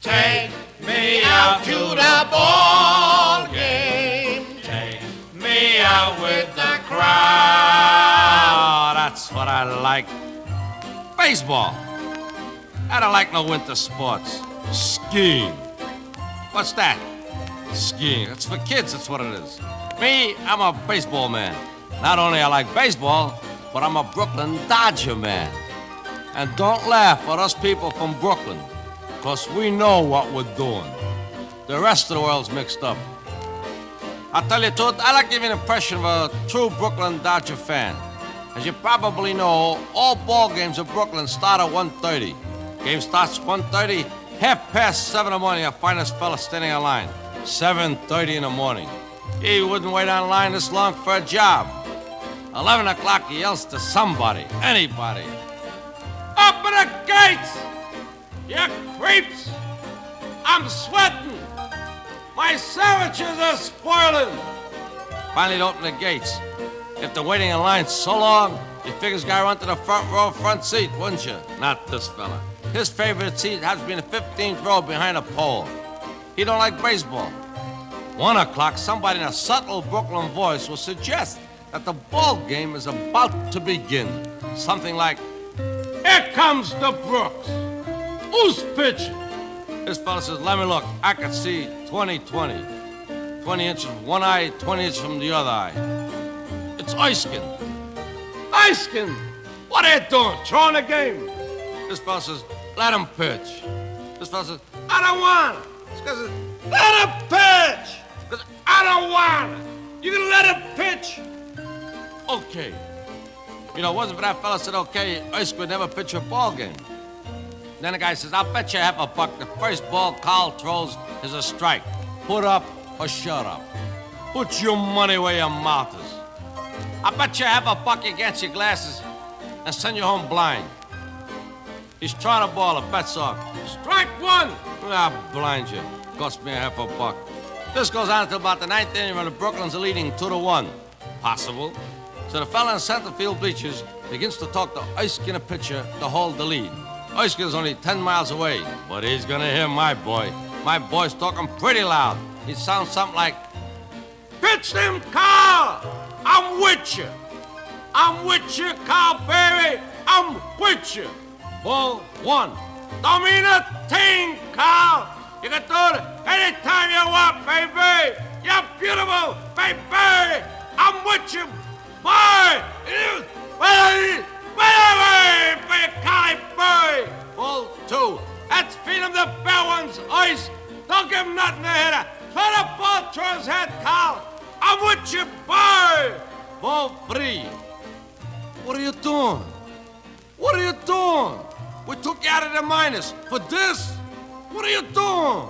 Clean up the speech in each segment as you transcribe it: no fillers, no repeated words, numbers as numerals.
Take me out to the ball game. Take me out with the crowd. Oh, that's what I like. Baseball. I don't like no winter sports. Skiing. What's that? Skiing. It's for kids, that's what it is. Me, I'm a baseball man. Not only I like baseball, but I'm a Brooklyn Dodger man. And don't laugh at us people from Brooklyn, because we know what we're doing. The rest of the world's mixed up. I'll tell you the truth, I like to give you an impression of a true Brooklyn Dodger fan. As you probably know, all ball games in Brooklyn start at 1:30. Game starts 1:30, 7:30 in the morning, I find this fella standing in line. 7:30 in the morning. He wouldn't wait on line this long for a job. 11 o'clock, he yells to somebody, anybody. Open the gates! You creeps! I'm sweating! My sandwiches are spoiling! Finally, open the gates. If they're waiting in line so long, you figure this guy run to the front row, front seat, wouldn't you? Not this fella. His favorite seat has to be in the 15th row behind a pole. He don't like baseball. 1 o'clock, somebody in a subtle Brooklyn voice will suggest that the ball game is about to begin. Something like, "Here comes the Brooks. Who's pitching?" This fella says, "Let me look. I can see 20/20. 20 inches from one eye, 20 inches from the other eye. It's Oiskin." "Oiskin? What are you doing? Throwing the game?" This fella says, "Let him pitch." This fella says, "I don't want it." This guy says, "Let him pitch." Because I don't want it. You gonna let him pitch? Okay. You know, it wasn't for that fella said, okay, Oiskin would never pitch a ball game. Then the guy says, "I'll bet you $1 the first ball Carl throws is a strike. Put up or shut up. Put your money where your mouth is. I bet you $1 against your glasses and send you home blind." He's trying to ball, a bet's off. "Strike one!" "Ah, blind you. Cost me $1. This goes on until about the 9th inning when the Brooklyns are leading 2-1. Possible. So the fella in center field bleachers begins to talk to Oiskin, a pitcher, to hold the lead. Oiskin's only 10 miles away, but he's gonna hear my boy. My boy's talking pretty loud. He sounds something like, "Pitch him, Carl! I'm with you. I'm with you, Carl Berry. I'm with you." Ball one. "Don't mean a thing, Carl. You can do it anytime you want, baby. You're beautiful, baby. I'm with you, boy. Ball two. Let's feed him the bell ones, Ice. Don't give him nothing to hit her. Throw the ball through his head, Carl. I'm with you, boy. Ball three. What are you doing? What are you doing? We took you out of the minors. For this? What are you doing?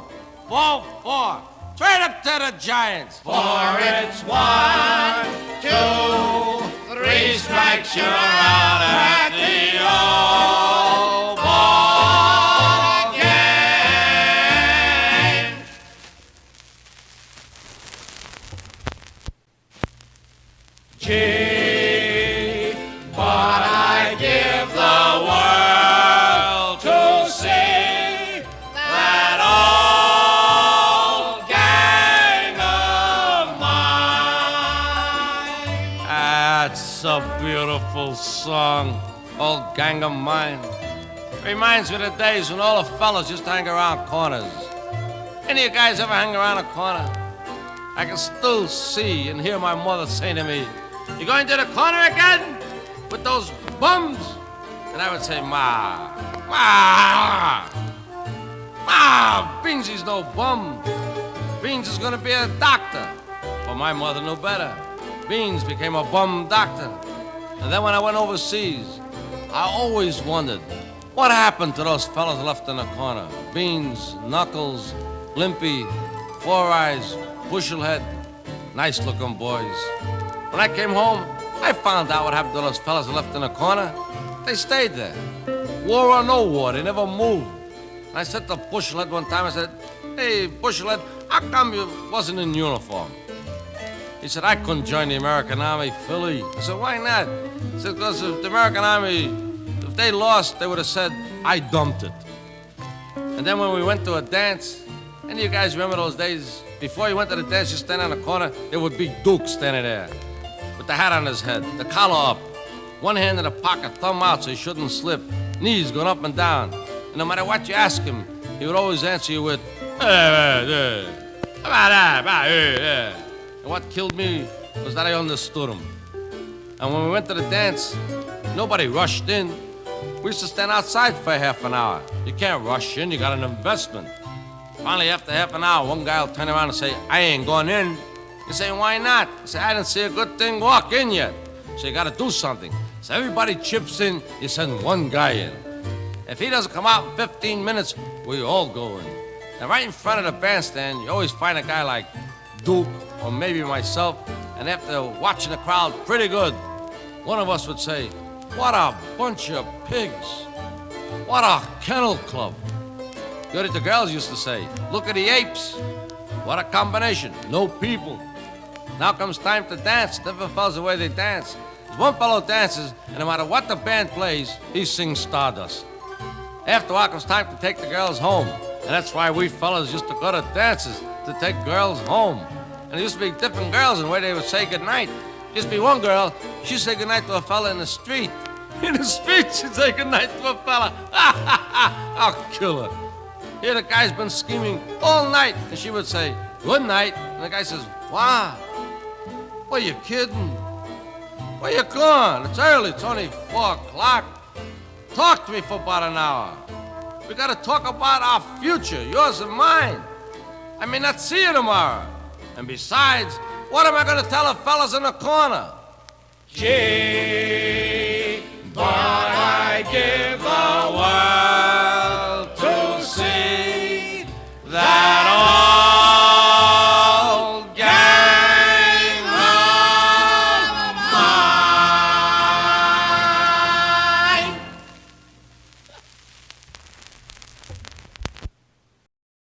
Ball four. Straight up to the Giants. For it's 1, 2, 3 strikes, you're out at the old ball game. Gee, but I give the world to see that old gang of mine. That's a beautiful song, Old Gang of Mine. Reminds me of the days when all the fellas used to hang around corners. Any of you guys ever hang around a corner? I can still see and hear my mother say to me, "You going to the corner again? With those bums?" And I would say, "Ma, Beansy's no bum. Beans is gonna be a doctor." But my mother knew better. Beans became a bum doctor. And then when I went overseas, I always wondered, what happened to those fellas left in the corner? Beans, Knuckles, Limpy, Four Eyes, Bushelhead, nice-looking boys. When I came home, I found out what happened to those fellas left in the corner. They stayed there. War or no war, they never moved. And I said to Bushelhead one time, I said, "Hey, Bushelhead, how come you wasn't in uniform?" He said, "I couldn't join the American Army, Philly." I said, "Why not?" He said, "Because if the American Army, if they lost, they would have said, I dumped it." And then when we went to a dance, any of you guys remember those days? Before you went to the dance, you stand on the corner, there would be Duke standing there with the hat on his head, the collar up, one hand in the pocket, thumb out so he shouldn't slip, knees going up and down. And no matter what you ask him, he would always answer you with, and what killed me was that I understood him. And when we went to the dance, nobody rushed in. We used to stand outside for half an hour. You can't rush in, you got an investment. Finally, after half an hour, one guy will turn around and say, I ain't going in. You say, why not? You say, I didn't see a good thing walk in yet. So you got to do something. So everybody chips in, you send one guy in. If he doesn't come out in 15 minutes, we all go in. And right in front of the bandstand, you always find a guy like Duke or maybe myself, and after watching the crowd pretty good, one of us would say, what a bunch of pigs. What a kennel club. Good as the girls used to say, look at the apes. What a combination, no people. Now comes time to dance. Different fellas the way they dance. One fellow dances, and no matter what the band plays, he sings Stardust. After a while comes time to take the girls home. And that's why we fellas used to go to dances, to take girls home. And there used to be different girls in the way they would say goodnight. Used to be one girl, she'd say goodnight to a fella in the street. In the street, she'd say goodnight to a fella. I'll kill her. Here the guy's been scheming all night, and she would say, good night. And the guy says, wow, what, you kidding? Where you gone? It's early, it's only 4 o'clock. Talk to me for about an hour. We gotta talk about our future, yours and mine. I may not see you tomorrow. And besides, what am I gonna tell the fellas in the corner? Gee, but I give the world to see that